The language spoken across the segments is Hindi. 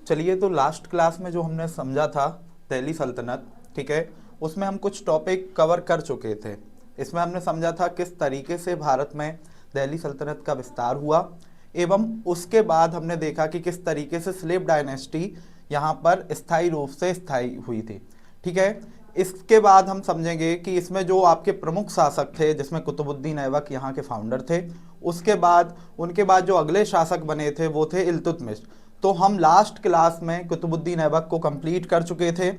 चलिए, तो लास्ट क्लास में जो हमने समझा था दिल्ली सल्तनत, ठीक है, उसमें हम कुछ टॉपिक कवर कर चुके थे। इसमें हमने समझा था किस तरीके से भारत में दिल्ली सल्तनत का विस्तार हुआ, एवं उसके बाद हमने देखा कि किस तरीके से स्लेव डायनेस्टी यहाँ पर स्थायी रूप से स्थायी हुई थी। ठीक है, इसके बाद हम समझेंगे कि इसमें जो आपके प्रमुख शासक थे, जिसमें कुतुबुद्दीन ऐबक यहाँ के फाउंडर थे, उसके बाद उनके बाद जो अगले शासक बने थे वो थे इल्तुतमिश। तो हम लास्ट क्लास में कुतुबुद्दीन ऐबक को कंप्लीट कर चुके थे।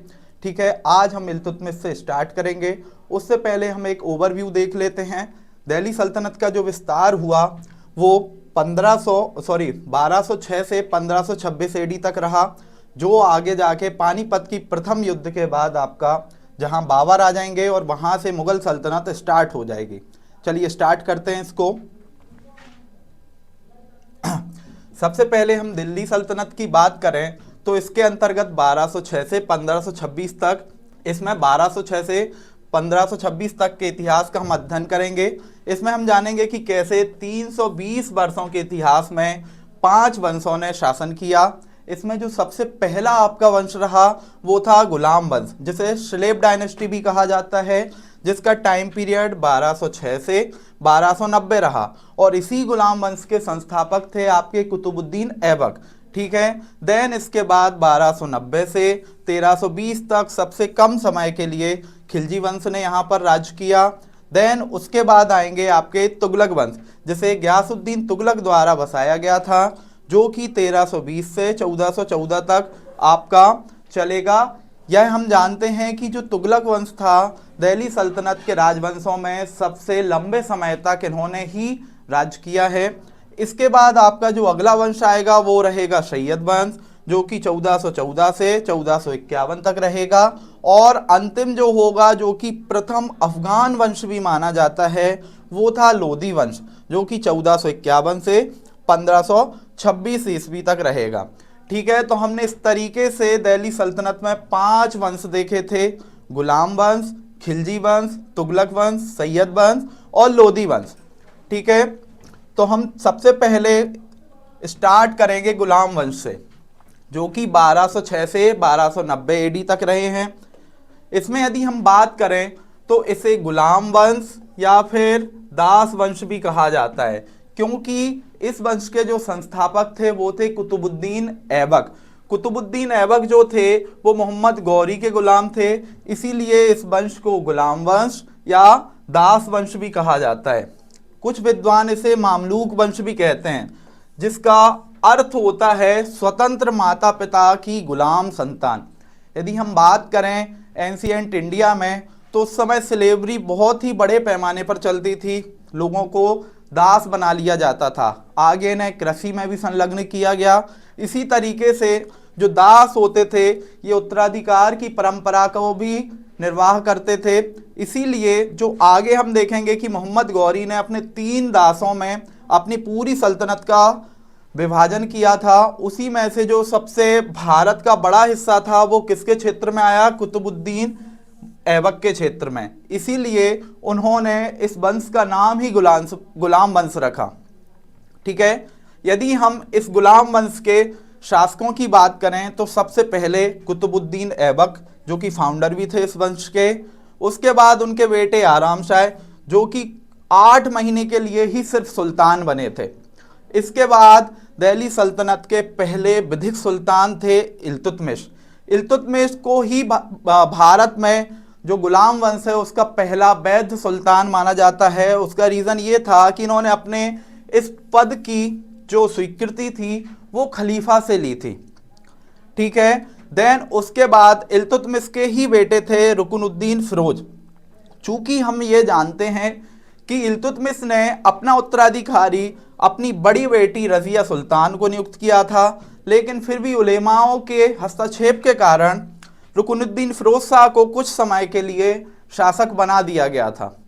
ठीक है, आज हम इल्तुतमिश से स्टार्ट करेंगे। उससे पहले हम एक ओवरव्यू देख लेते हैं। दिल्ली सल्तनत का जो विस्तार हुआ वो 1206 से 1526 एडी तक रहा, जो आगे जाके पानीपत की प्रथम युद्ध के बाद आपका जहां बाबर आ जाएंगे और वहां से मुगल सल्तनत स्टार्ट हो जाएगी। चलिए स्टार्ट करते हैं इसको। सबसे पहले हम दिल्ली सल्तनत की बात करें तो इसके अंतर्गत 1206 से 1526 तक, इसमें 1206 से 1526 तक के इतिहास का हम अध्ययन करेंगे। इसमें हम जानेंगे कि कैसे 320 वर्षों के इतिहास में 5 वंशों ने शासन किया। इसमें जो सबसे पहला आपका वंश रहा वो था गुलाम वंश, जिसे स्लेव डायनेस्टी भी कहा जाता है, जिसका टाइम पीरियड 1206 से 1290 रहा, और इसी गुलाम वंश के संस्थापक थे आपके कुतुबुद्दीन ऐबक। ठीक है, देन इसके बाद 1290 से 1320 तक सबसे कम समय के लिए खिलजी वंश ने यहाँ पर राज किया। देन उसके बाद आएंगे आपके तुगलक वंश, जिसे गयासुद्दीन तुगलक द्वारा बसाया गया था, जो कि 1320 से 1414 तक आपका चलेगा। यह हम जानते हैं कि जो तुगलक वंश था दिल्ली सल्तनत के राजवंशों में सबसे लंबे समय तक इन्होंने ही राज किया है। इसके बाद आपका जो अगला वंश आएगा वो रहेगा सैयद वंश, जो कि 1414 से 1451 तक रहेगा, और अंतिम जो होगा, जो कि प्रथम अफगान वंश भी माना जाता है, वो था लोधी वंश, जो कि 1451 से 1526 ईस्वी तक रहेगा। ठीक है, तो हमने इस तरीके से दिल्ली सल्तनत में 5 वंश देखे थे: गुलाम वंश, खिलजी वंश, तुगलक वंश, सैयद वंश और लोधी वंश। ठीक है, तो हम सबसे पहले स्टार्ट करेंगे गुलाम वंश से, जो कि 1206 से 1290 एडी तक रहे हैं। इसमें यदि हम बात करें तो इसे गुलाम वंश या फिर दास वंश भी कहा जाता है, क्योंकि इस वंश के जो संस्थापक थे वो थे कुतुबुद्दीन ऐबक। कुतुबुद्दीन ऐबक जो थे वो मोहम्मद गौरी के गुलाम थे, इसीलिए इस वंश को गुलाम वंश या दास वंश भी कहा जाता है। कुछ विद्वान इसे मामलूक वंश भी कहते हैं, जिसका अर्थ होता है स्वतंत्र माता पिता की गुलाम संतान। यदि हम बात करें एंशिएंट इंडिया में, तो उस समय स्लेवरी बहुत ही बड़े पैमाने पर चलती थी, लोगों को दास बना लिया जाता था। आगे ने कृषि में भी संलग्न किया गया। इसी तरीके से जो दास होते थे ये उत्तराधिकार की परंपरा को भी निर्वाह करते थे। इसीलिए जो आगे हम देखेंगे कि मोहम्मद गौरी ने अपने 3 दासों में अपनी पूरी सल्तनत का विभाजन किया था। उसी में से जो सबसे भारत का बड़ा हिस्सा था वो किसके क्षेत्र में आया? कुतुबुद्दीन ऐबक के क्षेत्र में। इसीलिए उन्होंने इस वंश का नाम ही गुलाम वंश रखा। ठीक है, यदि हम इस गुलाम वंश के शासकों की बात करें तो सबसे पहले कुतुबुद्दीन ऐबक, जो कि फाउंडर भी थे इस वंश के। उसके बाद उनके बेटे आराम शाह, जो कि 8 महीने के लिए ही सिर्फ सुल्तान बने थे। इसके बाद दिल्ली सल्तनत के पहले विधिक सुल्तान थे इल्तुतमिश। इल्तुतमिश को ही भारत में जो गुलाम वंश है उसका पहला वैध सुल्तान माना जाता है। उसका रीज़न ये था कि इन्होंने अपने इस पद की जो स्वीकृति थी वो खलीफा से ली थी। ठीक है, देन उसके बाद इल्तुतमिश के ही बेटे थे रुकनुद्दीन फिरोज। चूंकि हम ये जानते हैं कि इल्तुतमिश ने अपना उत्तराधिकारी अपनी बड़ी बेटी रजिया सुल्तान को नियुक्त किया था, लेकिन फिर भी उलेमाओं के हस्तक्षेप के कारण रुकनुद्दीन फिरोज शाह को कुछ समय के लिए शासक बना दिया गया था।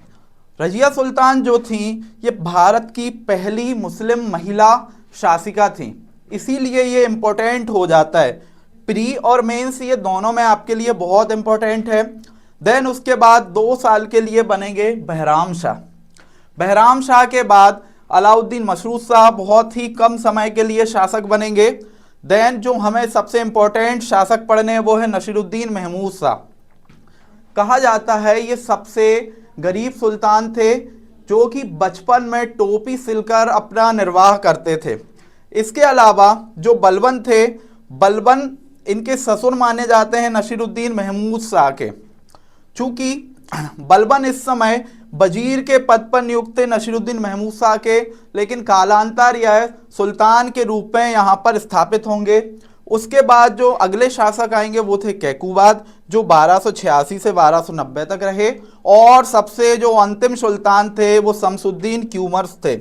रजिया सुल्तान जो थी ये भारत की पहली मुस्लिम महिला शासिका थी, इसीलिए ये इम्पोर्टेंट हो जाता है। प्री और मेंस ये दोनों में आपके लिए बहुत इम्पोर्टेंट है। देन उसके बाद 2 साल के लिए बनेंगे बहराम शाह। बहराम शाह के बाद अलाउद्दीन मशरूद शाह बहुत ही कम समय के लिए शासक बनेंगे। देन जो हमें सबसे इंपॉर्टेंट शासक पढ़ने हैं वो है नसीरुद्दीन महमूद शाह। कहा जाता है ये सबसे गरीब सुल्तान थे जो कि बचपन में टोपी सिलकर अपना निर्वाह करते थे। इसके अलावा जो बलबन थे, बलबन इनके ससुर माने जाते हैं नसीरुद्दीन महमूद शाह के। चूंकि बलबन इस समय वजीर के पद पर नियुक्त थे नसीरुद्दीन महमूद शाह के, लेकिन कालांतर यह सुल्तान के रूप में यहाँ पर स्थापित होंगे। उसके बाद जो अगले शासक आएंगे वो थे कैकूबाद, जो 1286 से 1290 तक रहे। और सबसे जो अंतिम सुल्तान थे वो शमसुद्दीन क्यूमर्स थे।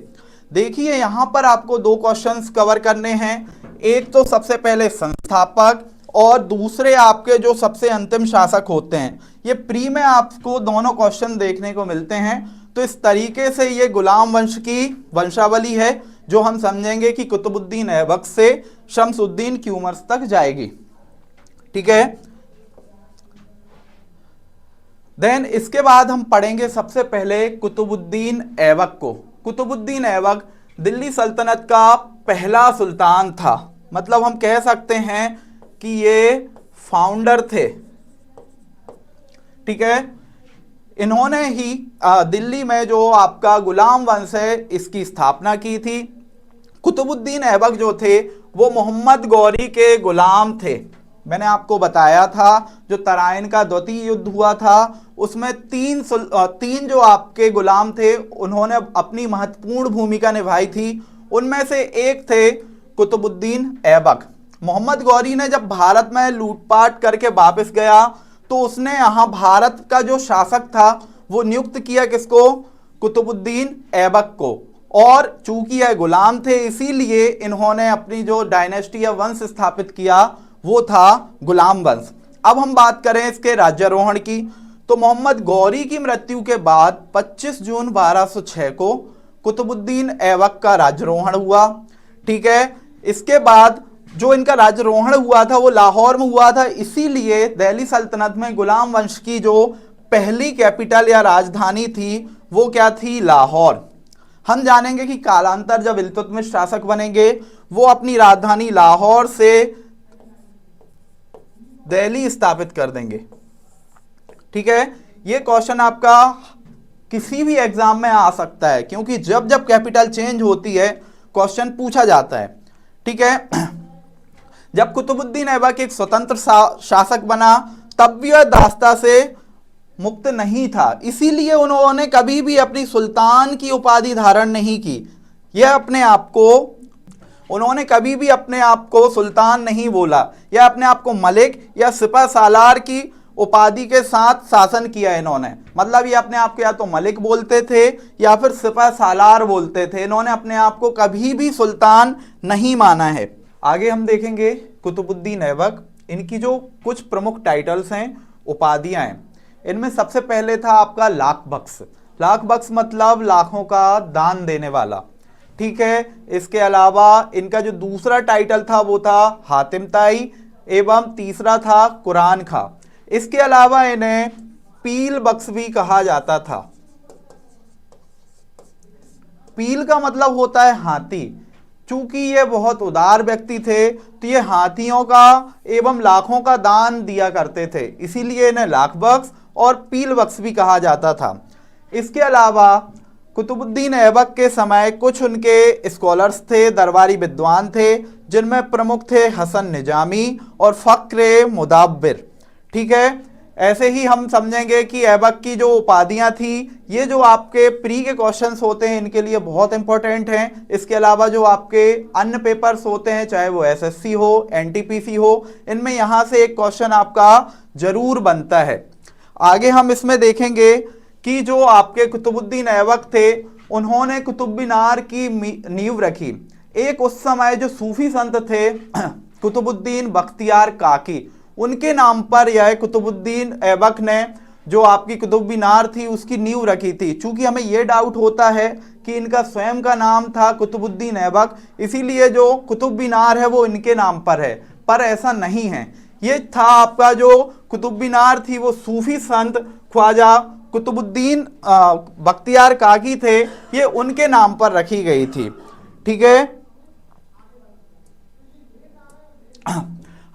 देखिए यहाँ पर आपको दो क्वेश्चंस कवर करने हैं, एक तो सबसे पहले संस्थापक और दूसरे आपके जो सबसे अंतिम शासक होते हैं। ये प्री में आपको दोनों क्वेश्चन देखने को मिलते हैं। तो इस तरीके से ये गुलाम वंश की वंशावली है जो हम समझेंगे कि कुतुबुद्दीन ऐबक से शमसुद्दीन क्यूमर्स तक जाएगी। ठीक है, देन इसके बाद हम पढ़ेंगे सबसे पहले कुतुबुद्दीन ऐबक को। कुतुबुद्दीन ऐबक दिल्ली सल्तनत का पहला सुल्तान था, मतलब हम कह सकते हैं कि ये फाउंडर थे। ठीक है, इन्होंने ही दिल्ली में जो आपका गुलाम वंश है इसकी स्थापना की थी। कुतुबुद्दीन ऐबक जो थे वो मोहम्मद गौरी के गुलाम थे। मैंने आपको बताया था जो तराइन का द्वितीय युद्ध हुआ था उसमें तीन जो आपके गुलाम थे उन्होंने अपनी महत्वपूर्ण भूमिका निभाई थी। उनमें से एक थे कुतुबुद्दीन ऐबक। मोहम्मद गौरी ने जब भारत में लूटपाट करके वापस गया तो उसने यहाँ भारत का जो शासक था वो नियुक्त किया किसको? कुतुबुद्दीन ऐबक को। और चूंकि यह गुलाम थे इसीलिए इन्होंने अपनी जो डायनेस्टी या वंश स्थापित किया वो था गुलाम वंश। अब हम बात करें इसके राज्यारोहण की, तो मोहम्मद गौरी की मृत्यु के बाद 25 जून 1206 को कुतुबुद्दीन ऐबक का राज्यारोहण हुआ। ठीक है, इसके बाद जो इनका राज्यारोहण हुआ था वो लाहौर में हुआ था, इसीलिए दिल्ली सल्तनत में गुलाम वंश की जो पहली कैपिटल या राजधानी थी वो क्या थी? लाहौर। हम जानेंगे कि कालांतर जब इल्तुतमिश शासक बनेंगे वो अपनी राजधानी लाहौर से दिल्ली स्थापित कर देंगे। ठीक है, ये क्वेश्चन आपका किसी भी एग्जाम में आ सकता है क्योंकि जब जब कैपिटल चेंज होती है क्वेश्चन पूछा जाता है। ठीक है, जब कुतुबुद्दीन ऐबक एक स्वतंत्र शासक बना तब भी वह दास्ता से मुक्त नहीं था, इसीलिए उन्होंने कभी भी अपनी सुल्तान की उपाधि धारण नहीं की। यह अपने आप को उन्होंने कभी भी अपने आप को सुल्तान नहीं बोला या अपने आप को मलिक या सिपह सालार की उपाधि के साथ शासन किया इन्होंने। मतलब ये अपने आप को या तो मलिक बोलते थे या फिर सिपह सालार बोलते थे। इन्होंने अपने आप को कभी भी सुल्तान नहीं माना है। आगे हम देखेंगे कुतुबुद्दीन ऐबक, इनकी जो कुछ प्रमुख टाइटल्स हैं, उपाधियां हैं। इनमें सबसे पहले था आपका लाख बख्श। लाख बख्श मतलब लाखों का दान देने वाला। ठीक है, इसके अलावा इनका जो दूसरा टाइटल था वो था हातिम ताई एवं तीसरा था कुरान खा। इसके अलावा इन्हें पील बख्श भी कहा जाता था। पील का मतलब होता है हाथी। चूंकि ये बहुत उदार व्यक्ति थे तो ये हाथियों का एवं लाखों का दान दिया करते थे, इसीलिए इन्हें लाख बख्श और पील बख्श भी कहा जाता था। इसके अलावा कुतुबुद्दीन ऐबक के समय कुछ उनके स्कॉलर्स थे, दरबारी विद्वान थे, जिनमें प्रमुख थे हसन निजामी और फक्र मुदाब्बिर। ठीक है, ऐसे ही हम समझेंगे कि ऐबक की जो उपाधियां थी ये जो आपके प्री के क्वेश्चंस होते हैं इनके लिए बहुत इंपॉर्टेंट हैं। इसके अलावा जो आपके अन्य पेपर्स होते हैं चाहे वो एसएससी हो, एनटीपीसी हो, इनमें यहाँ से एक क्वेश्चन आपका जरूर बनता है। आगे हम इसमें देखेंगे कि जो आपके कुतुबुद्दीन ऐबक थे उन्होंने कुतुब मीनार की नींव रखी। एक उस समय जो सूफी संत थे कुतुबुद्दीन बख्तियार काकी, उनके नाम पर यह कुतुबुद्दीन ऐबक ने जो आपकी कुतुब मीनार थी उसकी नींव रखी थी। चूंकि हमें यह डाउट होता है कि इनका स्वयं का नाम था कुतुबुद्दीन ऐबक, इसीलिए जो कुतुब मीनार है वो इनके नाम पर है, पर ऐसा नहीं है। ये था आपका जो कुतुब मीनार थी वो सूफी संत ख्वाजा कुतुबुद्दीन बख्तियार काकी थे, ये उनके नाम पर रखी गई थी। ठीक है,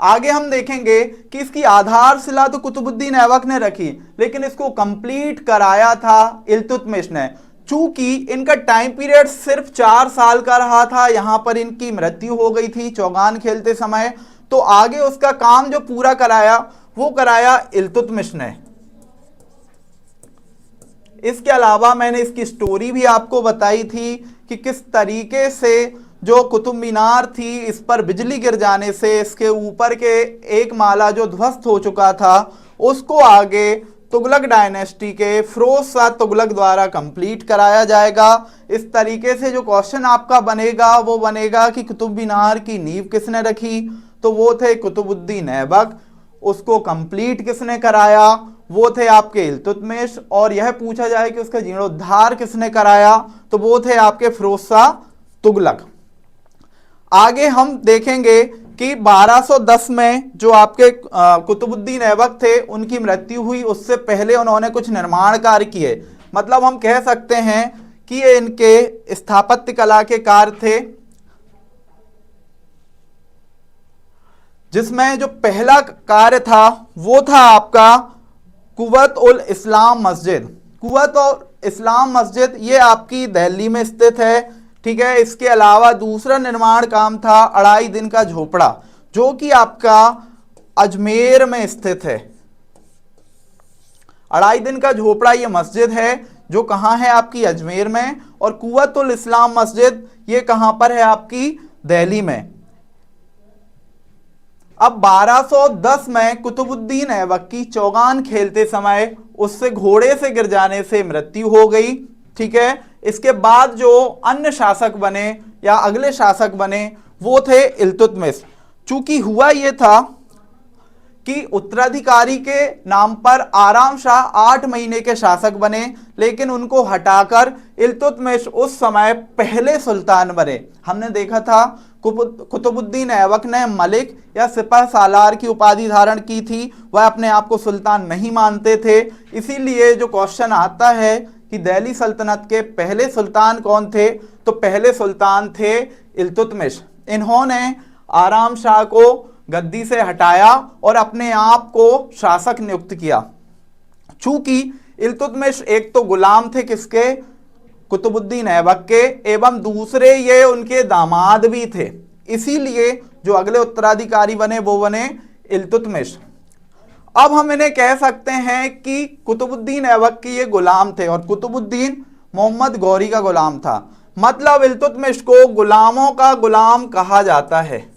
आगे हम देखेंगे कि इसकी आधारशिला तो कुतुबुद्दीन ऐबक ने रखी, लेकिन इसको कंप्लीट कराया था इल्तुतमिश ने। चूंकि इनका टाइम पीरियड सिर्फ 4 साल का रहा था, यहां पर इनकी मृत्यु हो गई थी चौगान खेलते समय, तो आगे उसका काम जो पूरा कराया वो कराया इल्तुतमिश ने। इसके अलावा मैंने इसकी स्टोरी भी आपको बताई थी कि किस तरीके से जो कुतुब मीनार थी इस पर बिजली गिर जाने से इसके ऊपर के एक माला जो ध्वस्त हो चुका था उसको आगे तुगलक डायनेस्टी के फिरोज शाह तुगलक द्वारा कंप्लीट कराया जाएगा। इस तरीके से जो क्वेश्चन आपका बनेगा वो बनेगा कि कुतुब मीनार की नींव किसने रखी, तो वो थे कुतुबुद्दीन ऐबक। उसको कंप्लीट किसने कराया, वो थे आपके इल्तुतमिश। और यह पूछा जाए कि उसका जीर्णोद्धार किसने कराया, तो वो थे आपके फिरोज शाह तुगलक। आगे हम देखेंगे कि 1210 में जो आपके कुतुबुद्दीन ऐबक थे उनकी मृत्यु हुई, उससे पहले उन्होंने कुछ निर्माण कार्य किए। मतलब हम कह सकते हैं कि ये इनके स्थापत्य कला के कार्य थे, जिसमें जो पहला कार्य था वो था आपका कुव्वत उल इस्लाम मस्जिद। कुव्वत उल इस्लाम मस्जिद ये आपकी दिल्ली में स्थित है, ठीक है। इसके अलावा दूसरा निर्माण काम था अढ़ाई दिन का झोपड़ा, जो कि आपका अजमेर में स्थित है। अढ़ाई दिन का झोपड़ा ये मस्जिद है जो कहां है आपकी अजमेर में, और कुव्वत उल इस्लाम मस्जिद ये कहां पर है आपकी दिल्ली में। अब 1210 में कुतुबुद्दीन ऐबक की चौगान खेलते समय उससे घोड़े से गिर जाने से मृत्यु हो गई, ठीक है। इसके बाद जो अन्य शासक बने या अगले शासक बने वो थे इल्तुतमिश। चूंकि हुआ ये था कि उत्तराधिकारी के नाम पर आराम शाह 8 महीने के शासक बने, लेकिन उनको हटाकर इल्तुतमिश उस समय पहले सुल्तान बने। हमने देखा था कुतुबुद्दीन ऐबक ने मलिक या सिपह सालार की उपाधि धारण की थी, वह अपने आप को सुल्तान नहीं मानते थे। इसीलिए जो क्वेश्चन आता है कि दिल्ली सल्तनत के पहले सुल्तान कौन थे, तो पहले सुल्तान थे इल्तुतमिश। इन्होंने आराम शाह को गद्दी से हटाया और अपने आप को शासक नियुक्त किया। चूंकि इल्तुतमिश एक तो गुलाम थे किसके, कुतुबुद्दीन ऐबक के, एवं दूसरे ये उनके दामाद भी थे, इसीलिए जो अगले उत्तराधिकारी बने वो बने इल्तुतमिश। अब हम इन्हें कह सकते हैं कि कुतुबुद्दीन ऐबक के ये गुलाम थे और कुतुबुद्दीन मोहम्मद गौरी का गुलाम था। मतलब इल्तुतमिश को गुलामों का गुलाम कहा जाता है।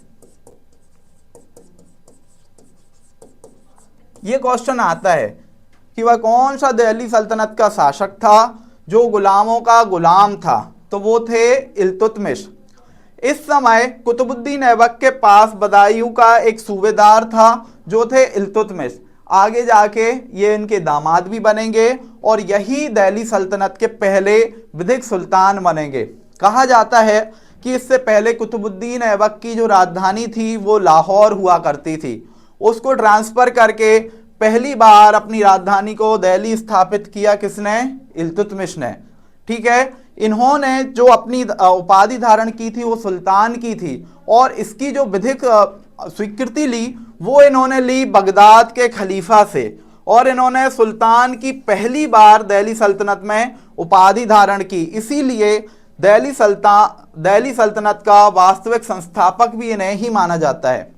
ये क्वेश्चन आता है कि वह कौन सा दिल्ली सल्तनत का शासक था जो गुलामों का गुलाम था, तो वो थे इल्तुतमिश। इस समय कुतुबुद्दीन ऐबक के पास बदायूं का एक सूबेदार था जो थे इल्तुतमिश। आगे जाके ये इनके दामाद भी बनेंगे और यही दिल्ली सल्तनत के पहले विधिक सुल्तान बनेंगे। कहा जाता है कि इससे पहले कुतुबुद्दीन ऐबक की जो राजधानी थी वो लाहौर हुआ करती थी, उसको ट्रांसफर करके पहली बार अपनी राजधानी को दिल्ली स्थापित किया किसने, इल्तुतमिश ने, ठीक है। इन्होंने जो अपनी उपाधि धारण की थी वो सुल्तान की थी, और इसकी जो विधिक स्वीकृति ली वो इन्होंने ली बगदाद के खलीफा से, और इन्होंने सुल्तान की पहली बार दिल्ली सल्तनत में उपाधि धारण की। इसीलिए दिल्ली सल्तनत का वास्तविक संस्थापक भी इन्हें ही माना जाता है।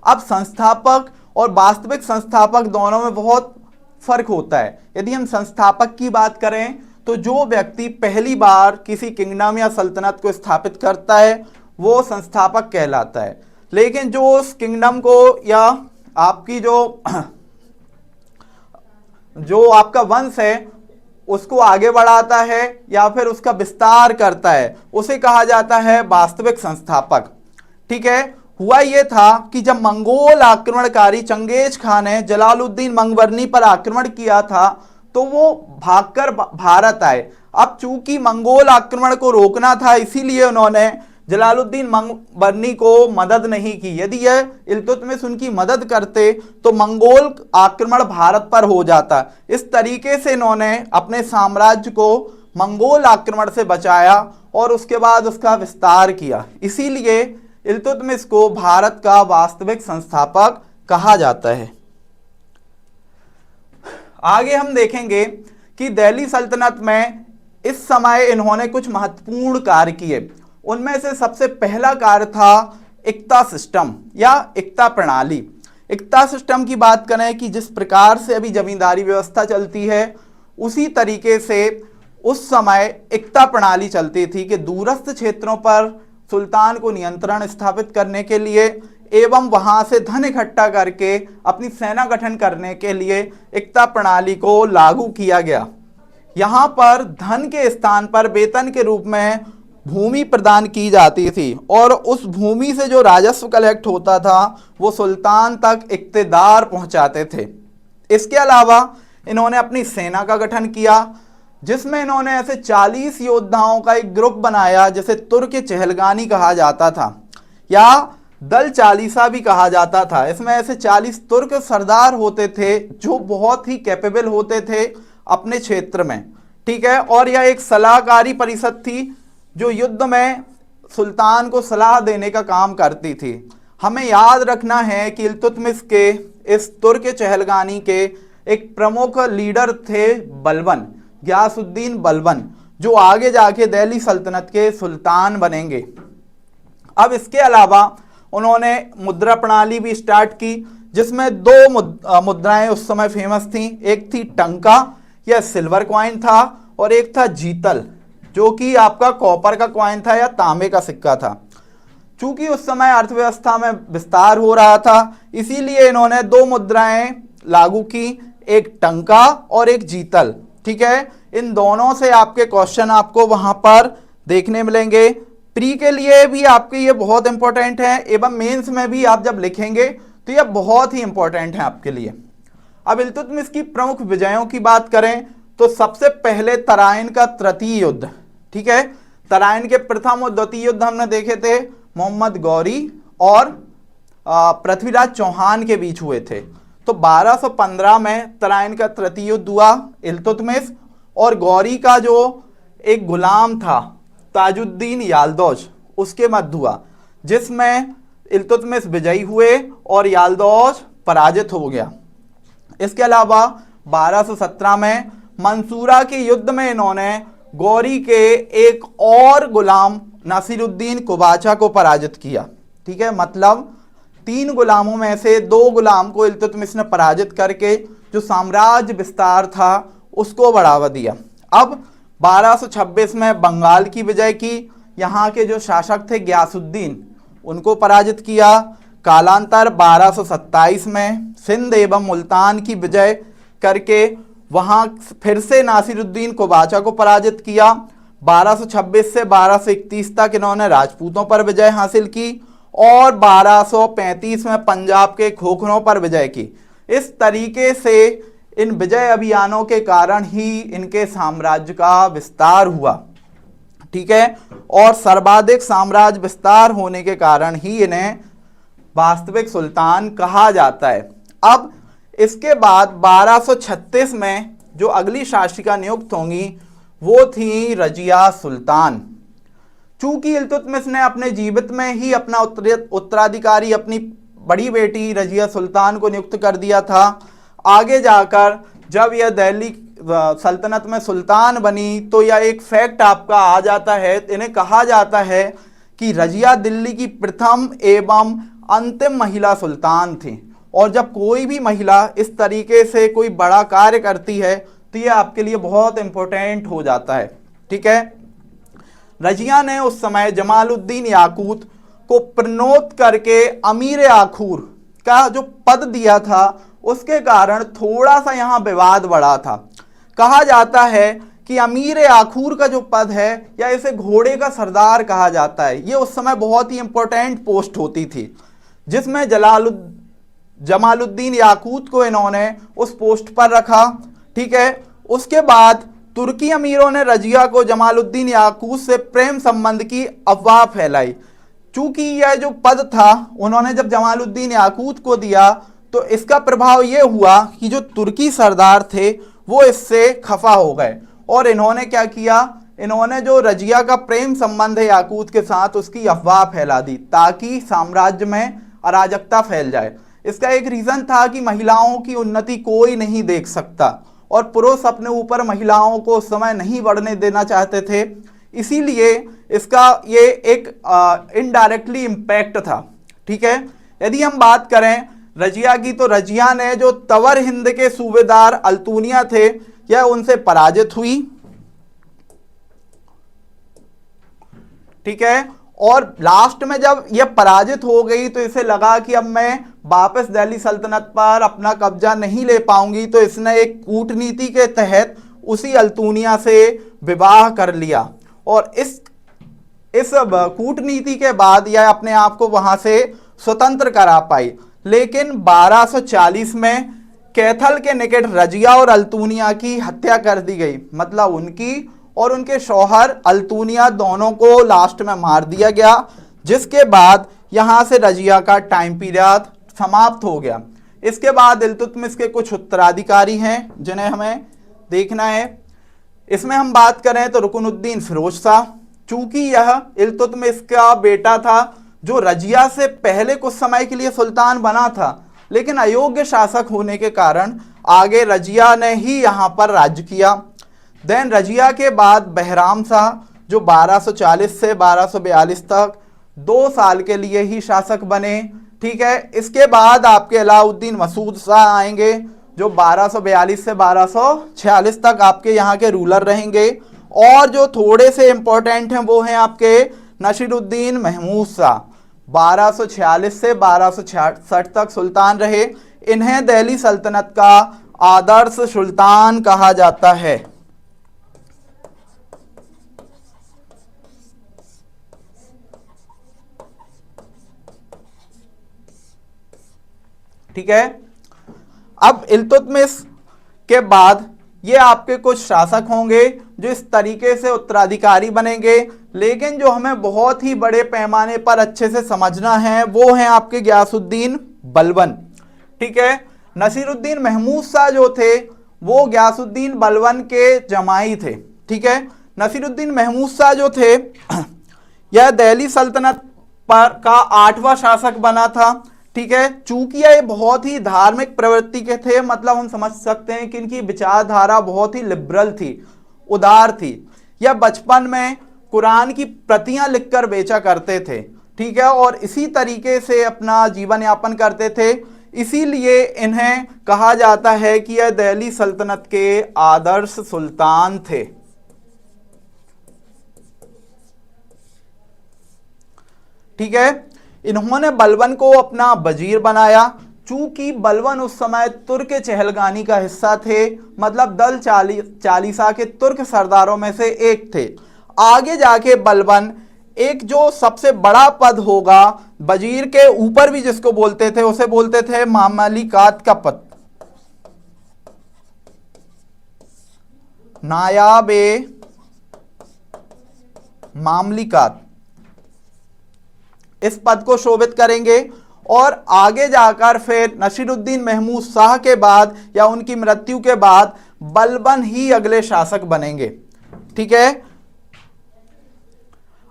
अब संस्थापक और वास्तविक संस्थापक दोनों में बहुत फर्क होता है। यदि हम संस्थापक की बात करें तो जो व्यक्ति पहली बार किसी किंगडम या सल्तनत को स्थापित करता है वो संस्थापक कहलाता है, लेकिन जो उस किंगडम को या आपकी जो आपका वंश है उसको आगे बढ़ाता है या फिर उसका विस्तार करता है उसे कहा जाता है वास्तविक संस्थापक, ठीक है। हुआ ये था कि जब मंगोल आक्रमणकारी चंगेज खान ने जलालुद्दीन मंगबरनी पर आक्रमण किया था तो वो भागकर भारत आए। अब चूंकि मंगोल आक्रमण को रोकना था इसीलिए उन्होंने जलालुद्दीन मंगबरनी को मदद नहीं की। यदि यह इल्तुतमिश उनकी मदद करते तो मंगोल आक्रमण भारत पर हो जाता। इस तरीके से इन्होंने अपने साम्राज्य को मंगोल आक्रमण से बचाया और उसके बाद उसका विस्तार किया। इसीलिए इल्तुतमिश को भारत का वास्तविक संस्थापक कहा जाता है। आगे हम देखेंगे कि दिल्ली सल्तनत में इस समय इन्होंने कुछ महत्वपूर्ण कार्य किए। उनमें से सबसे पहला कार्य था इक्ता सिस्टम या इक्ता प्रणाली। इक्ता सिस्टम की बात करें कि जिस प्रकार से अभी जमींदारी व्यवस्था चलती है उसी तरीके से उस समय इक्ता प्रणाली चलती थी कि दूरस्थ क्षेत्रों पर सुल्तान को नियंत्रण स्थापित करने के लिए एवं वहां से धन इकट्ठा करके अपनी सेना गठन करने के लिए इक्ता प्रणाली को लागू किया गया। यहाँ पर धन के स्थान पर वेतन के रूप में भूमि प्रदान की जाती थी और उस भूमि से जो राजस्व कलेक्ट होता था वो सुल्तान तक इक्तेदार पहुंचाते थे। इसके अलावा इन्होंने अपनी सेना का गठन किया जिसमें इन्होंने ऐसे 40 योद्धाओं का एक ग्रुप बनाया जिसे तुर्क चहलगानी कहा जाता था या दल चालीसा भी कहा जाता था। इसमें ऐसे 40 तुर्क सरदार होते थे जो बहुत ही कैपेबल होते थे अपने क्षेत्र में, ठीक है। और यह एक सलाहकारी परिषद थी जो युद्ध में सुल्तान को सलाह देने का काम करती थी। हमें याद रखना है कि इल्तुतमिश के इस तुर्क चहलगानी के एक प्रमुख लीडर थे बलबन, गियासुद्दीन बलबन, जो आगे जाके दिल्ली सल्तनत के सुल्तान बनेंगे। अब इसके अलावा उन्होंने मुद्रा प्रणाली भी स्टार्ट की जिसमें दो मुद्राएं उस समय फेमस थी। एक थी टंका, यह सिल्वर कॉइन था, और एक था जीतल जो कि आपका कॉपर का कॉइन था या तांबे का सिक्का था। चूंकि उस समय अर्थव्यवस्था में विस्तार हो रहा था इसीलिए इन्होंने दो मुद्राएं लागू की, एक टंका और एक जीतल, ठीक है। इन दोनों से आपके क्वेश्चन आपको वहां पर देखने मिलेंगे। प्री के लिए भी आपके ये बहुत इंपॉर्टेंट है एवं मेंस में भी आप जब लिखेंगे तो ये बहुत ही इंपॉर्टेंट है आपके लिए। अब इल्तुतमिश की प्रमुख विजयों की बात करें तो सबसे पहले तराइन का तृतीय युद्ध, ठीक है। तराइन के प्रथम और द्वितीय युद्ध हमने देखे थे मोहम्मद गौरी और पृथ्वीराज चौहान के बीच हुए थे। तो 1215 में तराइन का तृतीय युद्ध हुआ। इल्तुतमिश और गौरी का जो एक गुलाम था ताजुद्दीन याल्दौज उसके मध्य हुआ जिसमें इल्तुतमिश विजयी हुए और याल्दौज पराजित हो गया। इसके अलावा 1217 में मंसूरा के युद्ध में इन्होंने गौरी के एक और गुलाम नासिरुद्दीन कुबाचा को पराजित किया, ठीक है। मतलब 3 गुलामों में से 2 गुलाम को इल्तुतमिश ने पराजित करके जो साम्राज्य विस्तार था उसको बढ़ावा दिया। अब 1226 में बंगाल की विजय की, यहाँ के जो शासक थे गियासुद्दीन उनको पराजित किया। कालांतर 1227 में सिंध एवं मुल्तान की विजय करके वहाँ फिर से नासिरुद्दीन कुबाचा को पराजित किया। 1226 से 1231 तक इन्होंने राजपूतों पर विजय हासिल की और 1235 में पंजाब के खोखरों पर विजय की। इस तरीके से इन विजय अभियानों के कारण ही इनके साम्राज्य का विस्तार हुआ, ठीक है। और सर्वाधिक साम्राज्य विस्तार होने के कारण ही इन्हें वास्तविक सुल्तान कहा जाता है। अब इसके बाद 1236 में जो अगली शासिका नियुक्त होंगी वो थी रजिया सुल्तान। चूंकि इल्तुतमिश ने अपने जीवित में ही अपना उत्तराधिकारी अपनी बड़ी बेटी रजिया सुल्तान को नियुक्त कर दिया था, आगे जाकर जब यह दिल्ली सल्तनत में सुल्तान बनी तो यह एक फैक्ट आपका आ जाता है। इन्हें कहा जाता है कि रजिया दिल्ली की प्रथम एवं अंतिम महिला सुल्तान थी। और जब कोई भी महिला इस तरीके से कोई बड़ा कार्य करती है तो यह आपके लिए बहुत इंपॉर्टेंट हो जाता है, ठीक है। रजिया ने उस समय जमालुद्दीन याकूत को प्रणोत करके अमीर आखूर का जो पद दिया था उसके कारण थोड़ा सा यहाँ विवाद बढ़ा था। कहा जाता है कि अमीर आखूर का जो पद है या इसे घोड़े का सरदार कहा जाता है, ये उस समय बहुत ही इंपॉर्टेंट पोस्ट होती थी जिसमें जमालुद्दीन याकूत को इन्होंने उस पोस्ट पर रखा, ठीक है। उसके बाद तुर्की अमीरों ने रजिया को जमालुद्दीन याकूत से प्रेम संबंध की अफवाह फैलाई। चूंकि यह जो पद था उन्होंने जब जमालुद्दीन याकूत को दिया तो इसका प्रभाव यह हुआ कि जो तुर्की सरदार थे वो इससे खफा हो गए और इन्होंने क्या किया, इन्होंने जो रजिया का प्रेम संबंध है याकूत के साथ, उसकी अफवाह फैला दी ताकि साम्राज्य में अराजकता फैल जाए। इसका एक रीजन था कि महिलाओं की उन्नति कोई नहीं देख सकता और पुरुष अपने ऊपर महिलाओं को उस समय नहीं बढ़ने देना चाहते थे, इसीलिए इसका ये एक इनडायरेक्टली इम्पैक्ट था। ठीक है, यदि हम बात करें रजिया की, तो रजिया ने जो तवर हिंद के सूबेदार अल्तुनिया थे, यह उनसे पराजित हुई। ठीक है, और लास्ट में जब यह पराजित हो गई तो इसे लगा कि अब मैं वापस दिल्ली सल्तनत पर अपना कब्जा नहीं ले पाऊंगी, तो इसने एक कूटनीति के तहत उसी अल्तुनिया से विवाह कर लिया और इस कूटनीति के बाद यह अपने आप को वहां से स्वतंत्र करा पाई। लेकिन 1240 में कैथल के निकट रजिया और अल्तुनिया की हत्या कर दी गई, मतलब उनकी और उनके शौहर अल्तुनिया दोनों को लास्ट में मार दिया गया, जिसके बाद यहां से रजिया का टाइम पीरियड समाप्त हो गया। इसके बाद इल्तुतमिश के कुछ उत्तराधिकारी हैं जिन्हें हमें देखना है। इसमें हम बात करें तो रुकनुद्दीन फिरोज शाह, चूंकि यह इल्तुतमिश का बेटा था जो रजिया से पहले कुछ समय के लिए सुल्तान बना था, लेकिन अयोग्य शासक होने के कारण आगे रजिया ने ही यहां पर राज्य किया। देन रजिया के बाद बहराम शाह जो 1240 से 1242 तक 2 साल के लिए ही शासक बने। ठीक है, इसके बाद आपके अलाउद्दीन मसूद शाह आएंगे जो 1242 से 1246 तक आपके यहाँ के रूलर रहेंगे। और जो थोड़े से इंपॉर्टेंट हैं वो हैं आपके नसीरुद्दीन महमूद शाह, 1246 से 1266 तक सुल्तान रहे। इन्हें दिल्ली सल्तनत का आदर्श सुल्तान कहा जाता है। ठीक है, अब इल्तुतमिश के बाद ये आपके कुछ शासक होंगे जो इस तरीके से उत्तराधिकारी बनेंगे, लेकिन जो हमें बहुत ही बड़े पैमाने पर अच्छे से समझना है वो है आपके गयासुद्दीन बलबन। ठीक है, नसीरुद्दीन महमूद शाह जो थे वो गयासुद्दीन बलबन के जमाई थे। ठीक है, नसीरुद्दीन महमूद शाह जो थे यह दिल्ली सल्तनत पर का 8वां शासक बना था। ठीक है, चूंकि ये बहुत ही धार्मिक प्रवृत्ति के थे, मतलब हम समझ सकते हैं कि इनकी विचारधारा बहुत ही लिबरल थी, उदार थी। यह बचपन में कुरान की प्रतियां लिखकर बेचा करते थे। ठीक है, और इसी तरीके से अपना जीवन यापन करते थे, इसीलिए इन्हें कहा जाता है कि यह दिल्ली सल्तनत के आदर्श सुल्तान थे। ठीक है, इन्होंने बलबन को अपना वजीर बनाया, चूंकि बलबन उस समय तुर्क चहलगानी का हिस्सा थे, मतलब दल चालीसा के तुर्क सरदारों में से एक थे। आगे जाके बलबन एक जो सबसे बड़ा पद होगा वजीर के ऊपर भी जिसको बोलते थे, उसे बोलते थे मामलिकात का पद, नायाबे मामलिकात, इस पद को शोभित करेंगे। और आगे जाकर फिर नसीरुद्दीन महमूद शाह के बाद या उनकी मृत्यु के बाद बलबन ही अगले शासक बनेंगे। ठीक है,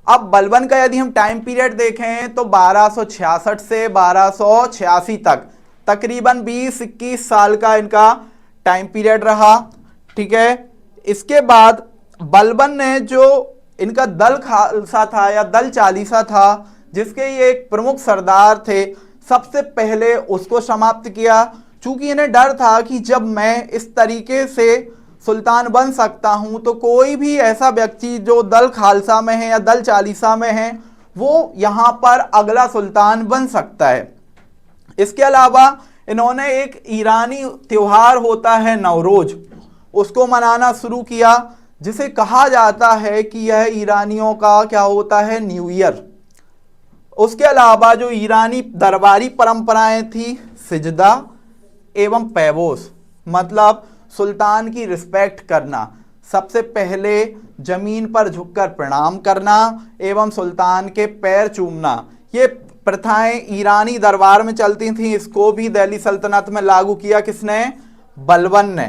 अब बलबन का यदि हम टाइम पीरियड देखें तो 1266 से 1286 तक तकरीबन 20-21 साल का इनका टाइम पीरियड रहा। ठीक है, इसके बाद बलबन ने जो इनका दल खालसा था या दल चालीसा था, जिसके ये एक प्रमुख सरदार थे, सबसे पहले उसको समाप्त किया, चूंकि इन्हें डर था कि जब मैं इस तरीके से सुल्तान बन सकता हूं तो कोई भी ऐसा व्यक्ति जो दल खालसा में है या दल चालीसा में है वो यहां पर अगला सुल्तान बन सकता है। इसके अलावा इन्होंने एक ईरानी त्योहार होता है नवरोज, उसको मनाना शुरू किया, जिसे कहा जाता है कि यह ईरानियों का क्या होता है, न्यू ईयर। उसके अलावा जो ईरानी दरबारी परंपराएं थी, सिजदा एवं पैबोस, मतलब सुल्तान की रिस्पेक्ट करना, सबसे पहले जमीन पर झुककर प्रणाम करना एवं सुल्तान के पैर चूमना, ये प्रथाएं ईरानी दरबार में चलती थी। इसको भी दिल्ली सल्तनत में लागू किया किसने, बलबन ने।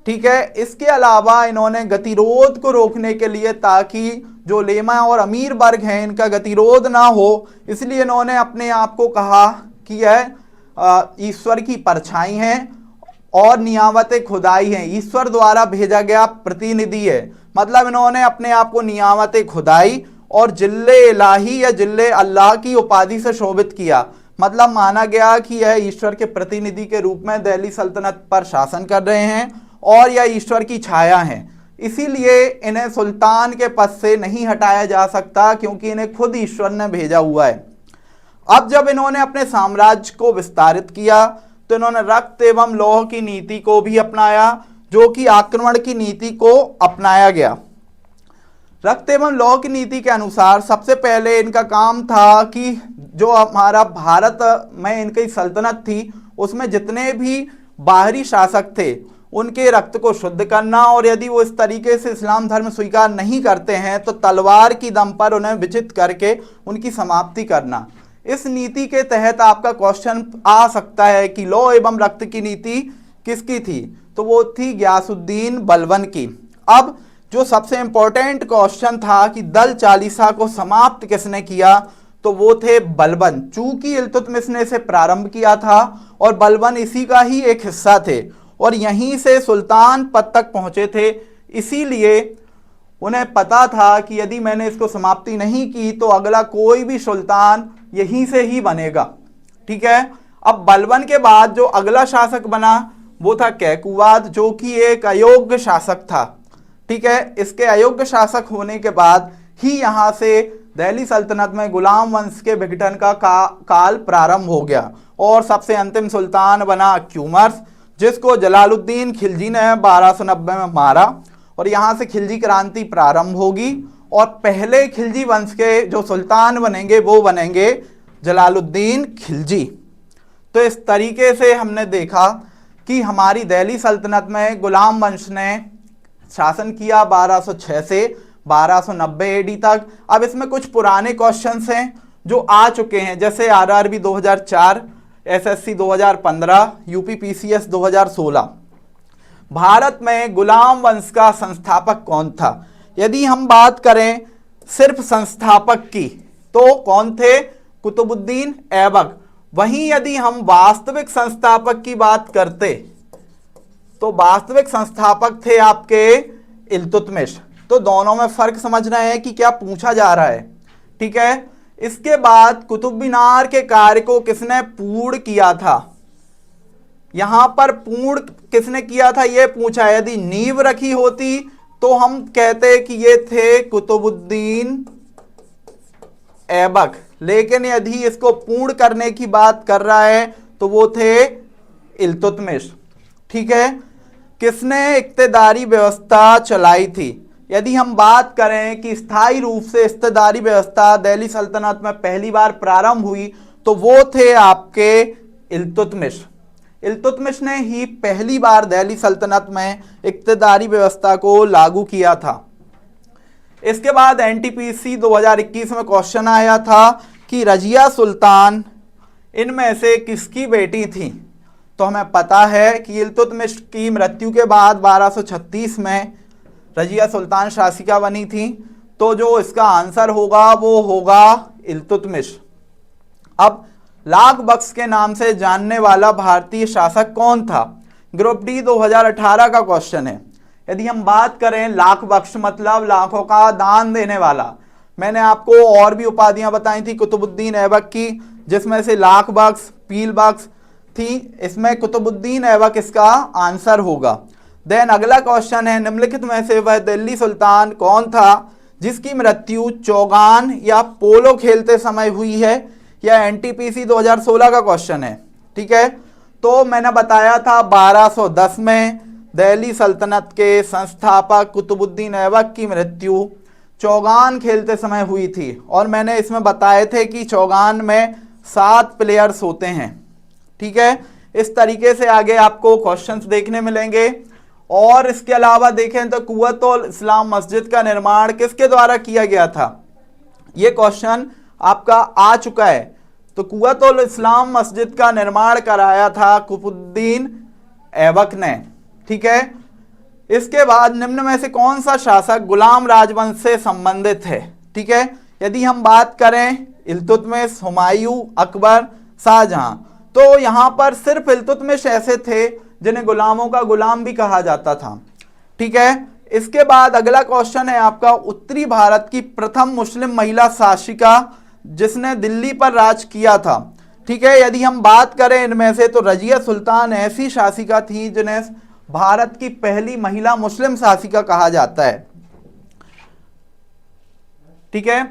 ठीक है। इसके अलावा इन्होंने गतिरोध को रोकने के लिए, ताकि जो लेमा और अमीर वर्ग हैं इनका गतिरोध ना हो, इसलिए इन्होंने अपने आप को कहा कि यह ईश्वर की परछाई है और नियामत खुदाई है, ईश्वर द्वारा भेजा गया प्रतिनिधि है। मतलब इन्होंने अपने आप को नियामत खुदाई और जिल्ले इलाही या जिल्ले अल्लाह की उपाधि से शोभित किया। मतलब माना गया कि यह ईश्वर के प्रतिनिधि के रूप में दिल्ली सल्तनत पर शासन कर रहे हैं और यह ईश्वर की छाया है। इसीलिए इन्हें सुल्तान के पद से नहीं हटाया जा सकता, क्योंकि इन्हें खुद ईश्वर ने भेजा हुआ है। अब जब इन्होंने अपने साम्राज्य को विस्तारित किया तो इन्होंने रक्त एवं लौह की नीति को भी अपनाया, जो कि आक्रमण की नीति को अपनाया गया। रक्त एवं लौह की नीति के अनुसार सबसे पहले इनका काम था कि जो हमारा भारत में इनकी सल्तनत थी, उसमें जितने भी बाहरी शासक थे उनके रक्त को शुद्ध करना, और यदि वो इस तरीके से इस्लाम धर्म स्वीकार नहीं करते हैं तो तलवार की दम पर उन्हें विचित करके उनकी समाप्ति करना। इस नीति के तहत आपका क्वेश्चन आ सकता है कि लौह एवं रक्त की नीति किसकी थी, तो वो थी गयासुद्दीन बलबन की। अब जो सबसे इंपॉर्टेंट क्वेश्चन था कि दल चालीसा को समाप्त किसने किया, तो वो थे बलबन। चूंकि इल्तुतमिश ने इसे प्रारंभ किया था और बलबन इसी का ही एक हिस्सा थे और यहीं से सुल्तान पद तक पहुंचे थे, इसीलिए उन्हें पता था कि यदि मैंने इसको समाप्ति नहीं की तो अगला कोई भी सुल्तान यहीं से ही बनेगा। ठीक है। अब बलबन के बाद जो अगला शासक बना वो था कैकुवाद, जो कि एक अयोग्य शासक था। ठीक है। इसके अयोग्य शासक होने के बाद ही यहाँ से दिल्ली सल्तनत में गुलाम वंश के विघटन का काल प्रारंभ हो गया और सबसे अंतिम सुल्तान बना क्यूमर्स, जिसको जलालुद्दीन खिलजी ने 1290 में मारा और यहाँ से खिलजी क्रांति प्रारंभ होगी और पहले खिलजी वंश के जो सुल्तान बनेंगे वो बनेंगे जलालुद्दीन खिलजी। तो इस तरीके से हमने देखा कि हमारी दिल्ली सल्तनत में गुलाम वंश ने शासन किया 1206 से 1290 एडी तक। अब इसमें कुछ पुराने क्वेश्चंस हैं जो आ चुके हैं, जैसे आरआरबी 2004, एसएससी 2015, यूपीपीसीएस 2016। भारत में गुलाम वंश का संस्थापक कौन था? यदि हम बात करें सिर्फ संस्थापक की तो कौन थे? कुतुबुद्दीन ऐबक। वहीं यदि हम वास्तविक संस्थापक की बात करते तो वास्तविक संस्थापक थे आपके इल्तुतमिश। तो दोनों में फर्क समझना है कि क्या पूछा जा रहा है। ठीक है। इसके बाद कुतुब मीनार के कार्य को किसने पूर्ण किया था? यहां पर पूर्ण किसने किया था यह पूछा है। यदि नींव रखी होती तो हम कहते कि ये थे कुतुबुद्दीन ऐबक, लेकिन यदि इसको पूर्ण करने की बात कर रहा है तो वो थे इल्तुतमिश। ठीक है। किसने इक्तेदारी व्यवस्था चलाई थी? यदि हम बात करें कि स्थायी रूप से इक्तेदारी व्यवस्था दिल्ली सल्तनत में पहली बार प्रारंभ हुई तो वो थे आपके इल्तुतमिश। इल्तुतमिश ने ही पहली बार दिल्ली सल्तनत में इक्तेदारी व्यवस्था को लागू किया था। इसके बाद एनटीपीसी 2021 में क्वेश्चन आया था कि रजिया सुल्तान इनमें से किसकी बेटी थी? तो हमें पता है कि इल्तुतमिश की मृत्यु के बाद 1236 में रजिया सुल्तान शासिका बनी थी। तो जो इसका आंसर होगा वो होगा इल्तुतमिश। अब लाख बख्श के नाम से जानने वाला भारतीय शासक कौन था? ग्रुप डी 2018 का क्वेश्चन है। यदि हम बात करें लाख बख्श मतलब लाखों का दान देने वाला, मैंने आपको और भी उपाधियां बताई थी कुतुबुद्दीन ऐबक की, जिसमें से लाख बख्श, पील बख्श थी। इसमें कुतुबुद्दीन ऐबक इसका आंसर होगा। देन अगला क्वेश्चन है, निम्नलिखित में से वह दिल्ली सुल्तान कौन था जिसकी मृत्यु चौगान या पोलो खेलते समय हुई है? यह एनटीपीसी 2016 का क्वेश्चन है। ठीक है। तो मैंने बताया था 1210 में दिल्ली सल्तनत के संस्थापक कुतुबुद्दीन ऐबक की मृत्यु चौगान खेलते समय हुई थी और मैंने इसमें बताए थे कि चौगान में 7 प्लेयर्स होते हैं। ठीक है। इस तरीके से आगे आपको क्वेश्चंस देखने मिलेंगे। और इसके अलावा देखें तो कुव्वतुल इस्लाम मस्जिद का निर्माण किसके द्वारा किया गया था? ये क्वेश्चन आपका आ चुका है। तो कुव्वतुल इस्लाम मस्जिद का निर्माण कराया था कुतुबुद्दीन ऐबक ने। ठीक है। इसके बाद निम्न में से कौन सा शासक गुलाम राजवंश से संबंधित है? ठीक है, यदि हम बात करें इल्तुतमिश, हुमायूं, अकबर, शाहजहां, तो यहां पर सिर्फ इल्तुतमिश ऐसे थे जिन्हें गुलामों का गुलाम भी कहा जाता था। ठीक है, इसके बाद अगला क्वेश्चन है आपका, उत्तरी भारत की प्रथम मुस्लिम महिला शासिका जिसने दिल्ली पर राज किया था। ठीक है, यदि हम बात करें इनमें से, तो रजिया सुल्तान ऐसी शासिका थी जिन्हें भारत की पहली महिला मुस्लिम शासिका कहा जाता है। ठीक है,